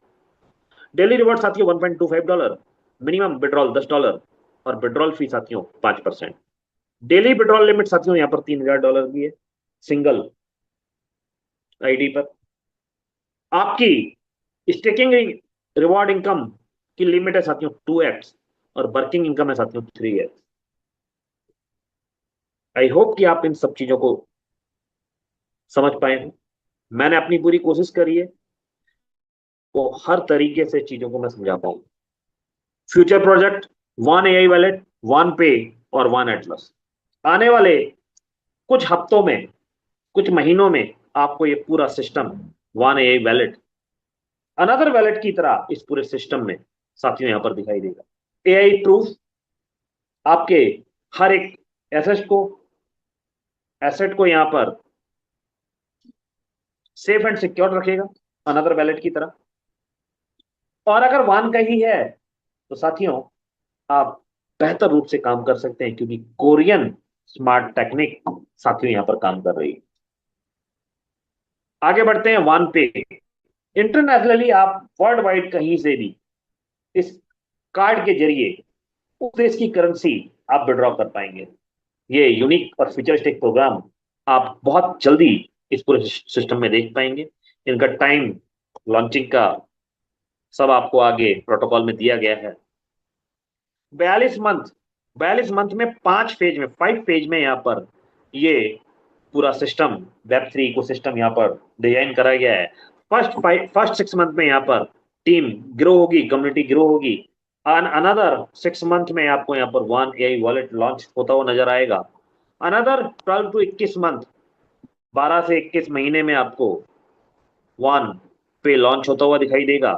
daily reward साथियों $1.25, मिनिमम विड्रॉल $10 और विड्रॉल फी साथियों 5%। डेली विड्रॉल लिमिट साथियों यहाँ पर $3,000 की है सिंगल आईडी पर। आपकी स्टेकिंग रिवॉर्ड इनकम की लिमिट है साथियों 2x और वर्किंग इनकम है साथियों 3x। आई होप कि आप इन सब चीजों को समझ पाए हैं। मैंने अपनी पूरी कोशिश करी है वो हर तरीके से चीजों को मैं समझा पाऊं। Future project, one AI wallet, one पे और वन एटलस। आने वाले कुछ हफ्तों में, कुछ महीनों में आपको ये पूरा system one AI wallet another wallet की तरह इस पूरे सिस्टम में साथियों यहां पर दिखाई देगा। एआई प्रूफ आपके हर एक एसेट को यहां पर सेफ एंड सिक्योर रखेगा अनदर वैलेट की तरह। और अगर वन का ही है तो साथियों आप बेहतर रूप से काम कर सकते हैं, क्योंकि कोरियन स्मार्ट टेक्निक साथियों यहां पर काम कर रही है। आगे बढ़ते हैं वन पे। इंटरनेशनली आप वर्ल्ड वाइड कहीं से भी इस कार्ड के जरिए उस देश की करेंसी आप विड्रॉ कर पाएंगे। ये यूनिक और फ्यूचरिस्टिक प्रोग्राम आप बहुत जल्दी इस पूरे सिस्टम में देख पाएंगे। इनका टाइम लॉन्चिंग का सब आपको आगे प्रोटोकॉल में दिया गया है। 42 मंथ, 42 मंथ में 5 फेज में, 5 फेज में यहाँ पर ये पूरा सिस्टम वेब3 इको सिस्टम यहाँ पर डिजाइन करा गया है। फर्स्ट 6 मंथ में यहाँ पर टीम ग्रो होगी, कम्युनिटी ग्रो होगी। अनदर 6 मंथ में आपको यहाँ पर वन एआई वॉलेट लॉन्च होता हुआ नजर आएगा। अनदर 12 to 21 मंथ, 12 से 21 महीने में आपको वन पे लॉन्च होता हुआ दिखाई देगा।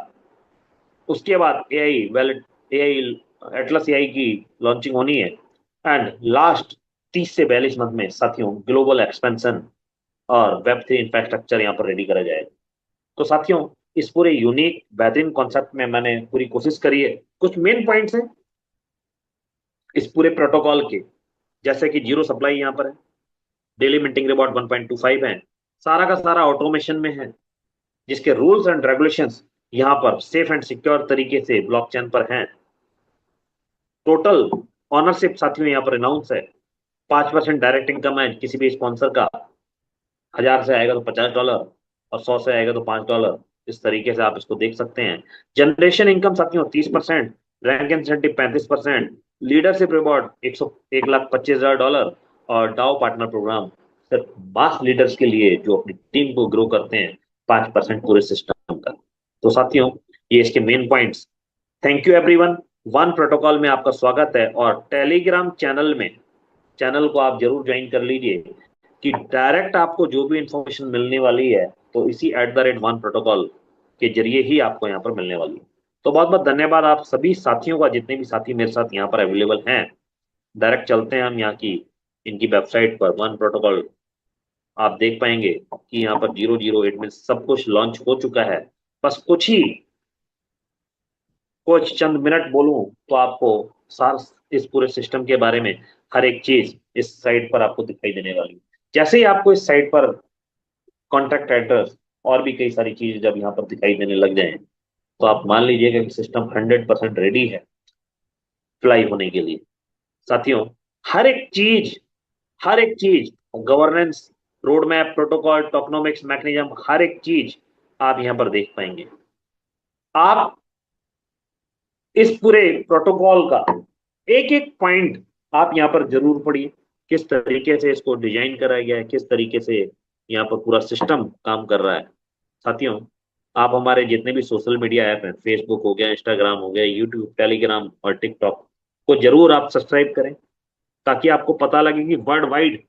उसके बाद AI wallet, AI Atlas AI की लॉन्चिंग होनी है। एंड लास्ट 30 से 42 मंथ में साथियों ग्लोबल एक्सपेंशन और वेब3 इंफ्रास्ट्रक्चर यहाँ पर रेडी करा जाएगा। तो साथियों, इस पूरे यूनिक बेहतरीन कॉन्सेप्ट में मैंने पूरी कोशिश करी है। कुछ मेन पॉइंट्स हैं इस पूरे प्रोटोकॉल के, जैसे कि जीरो सप्लाई यहाँ पर है, डेली मिंटिंग रिवॉर्ड 1.25 है, सारा का सारा ऑटोमेशन में है, जिसके रूल्स एंड रेगुलेशंस यहाँ पर सेफ एंड सिक्योर तरीके से ब्लॉकचेन पर हैं। टोटल ऑनरशिप साथियों यहाँ पर अनाउंस है, 5% डायरेक्ट इनकम है किसी भी स्पॉन्सर का, 1000 से आएगा तो $50 और 100 से आएगा तो $5। इस तरीके से आप इसको देख सकते हैं। जनरेशन इनकम साथियों 30%, रैंक इंसेंटिव 35%, लीडरशिप रिवॉर्ड 1,25,000 और डाउ पार्टनर प्रोग्राम सिर्फ मास लीडर्स के लिए जो अपनी टीम को ग्रो करते हैं 5% पूरे सिस्टम का। तो साथियों ये इसके main points. Thank you everyone. One protocol में आपका स्वागत है और टेलीग्राम चैनल में, चैनल को आप जरूर ज्वाइन कर लीजिए कि डायरेक्ट आपको जो भी इंफॉर्मेशन मिलने वाली है तो इसी @1 प्रोटोकॉल के जरिए ही आपको यहाँ पर मिलने वाली है। तो बहुत बहुत धन्यवाद आप सभी साथियों का, जितने भी साथी मेरे साथ यहाँ पर अवेलेबल हैं। डायरेक्ट चलते हैं हम यहाँ की इनकी वेबसाइट पर। वन प्रोटोकॉल आप देख पाएंगे कि यहाँ पर 008 में सब कुछ लॉन्च हो चुका है। बस कुछ चंद मिनट बोलूं तो आपको सार इस पूरे सिस्टम के बारे में हर एक चीज इस साइट पर आपको दिखाई देने वाली है। जैसे ही आपको इस साइट पर कॉन्टैक्ट एड्रेस और भी कई सारी चीजें जब यहाँ पर दिखाई देने लग जाए तो आप मान लीजिएगा कि सिस्टम 100% रेडी है फ्लाई होने के लिए। साथियों हर हर एक चीज governance, road map, protocol, tokenomics mechanism, हर एक चीज आप यहाँ पर देख पाएंगे। आप इस पूरे प्रोटोकॉल का एक एक पॉइंट आप यहाँ पर जरूर पढ़िए, किस तरीके से इसको डिजाइन करा गया है, किस तरीके से यहाँ पर पूरा सिस्टम काम कर रहा है। साथियों आप हमारे जितने भी सोशल मीडिया ऐप हैं, फेसबुक हो गया, इंस्टाग्राम हो गया, यूट्यूब, टेलीग्राम और टिकटॉक को जरूर आप सब्सक्राइब करें, ताकि आपको पता लगे कि वर्ल्ड वाइड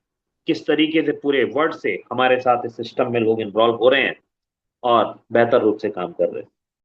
किस तरीके से पूरे वर्ल्ड से हमारे साथ इस सिस्टम में लोग इन्वॉल्व हो रहे हैं और बेहतर रूप से काम कर रहे हैं।